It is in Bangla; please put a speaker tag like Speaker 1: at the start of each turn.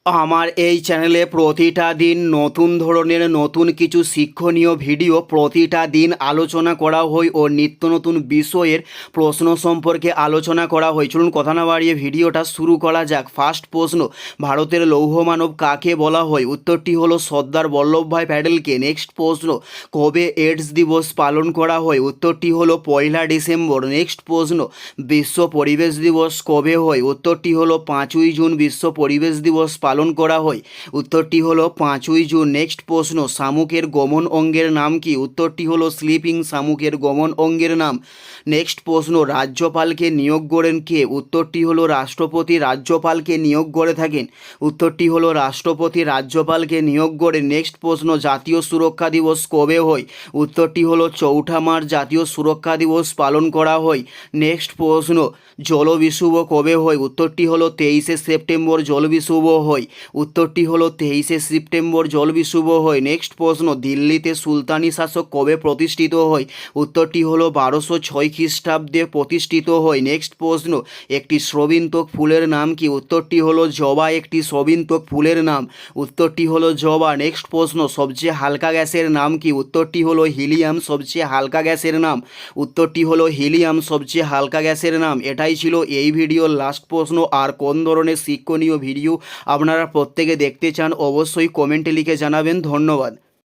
Speaker 1: আমার এই চ্যানেলে প্রতিটা দিন নতুন ধরনের নতুন কিছু শিক্ষণীয় ভিডিও প্রতিটা দিন আলোচনা করা হয় ও নিত্য নতুন বিষয়ের প্রশ্ন সম্পর্কে আলোচনা করা হয়। চলুন কথা না বাড়িয়ে ভিডিওটা শুরু করা যাক। ফার্স্ট প্রশ্ন, ভারতের লৌহ মানব কাকে বলা হয়? উত্তরটি হলো সর্দার বল্লভভাই প্যাটেলকে। নেক্সট প্রশ্ন, কবে এইডস দিবস পালন করা হয়? উত্তরটি হলো 1 ডিসেম্বর। নেক্সট প্রশ্ন, বিশ্ব পরিবেশ দিবস কবে হয়? উত্তরটি হলো 5ই জুন বিশ্ব পরিবেশ দিবস পালন করা হয়। উত্তরটি হলো 5ই জুন। নেক্সট প্রশ্ন, শামুকের গমন অঙ্গের নাম কি? উত্তরটি হলো স্লিপিং শামুকের গমন অঙ্গের নাম। নেক্সট প্রশ্ন, রাজ্যপালকে নিয়োগ করেন কে? উত্তরটি হলো রাষ্ট্রপতি রাজ্যপালকে নিয়োগ করে থাকেন। উত্তরটি হলো রাষ্ট্রপতি রাজ্যপালকে নিয়োগ করে। নেক্সট প্রশ্ন, জাতীয় সুরক্ষা দিবস কবে হয়? উত্তরটি হলো 4 মার্চ জাতীয় সুরক্ষা দিবস পালন করা হয়। নেক্সট প্রশ্ন, জল বিশুভ কবে হয়? উত্তরটি হলো 23শে সেপ্টেম্বর জল বিশুভ হয়। উত্তরটি হলো 23শে সেপ্টেম্বর জল বিশুভ হয়। নেক্সট প্রশ্ন, দিল্লিতে সুলতানি শাসক কবে প্রতিষ্ঠিত হয়? উত্তরটি হলো 1206 খ্রিস্টাব্দে প্রতিষ্ঠিত হয়। নেক্সট প্রশ্ন, একটি স্রবিন্তক ফুলের নাম কি? উত্তরটি হলো জবা একটি স্রবিন্তক ফুলের নাম। উত্তরটি হলো জবা। নেক্সট প্রশ্ন, সবচেয়ে হালকা গ্যাসের নাম কি? উত্তরটি হলো হিলিয়াম সবচেয়ে হালকা গ্যাসের নাম। উত্তরটি হলো হিলিয়াম সবচেয়ে হালকা গ্যাসের নাম। এটাই ছিল এই ভিডিওর লাস্ট প্রশ্ন। আর কোন ধরনের শিক্ষণীয় ভিডিও আপনারা প্রত্যেকে দেখতে চান অবশ্যই কমেন্টে লিখে জানাবেন। ধন্যবাদ।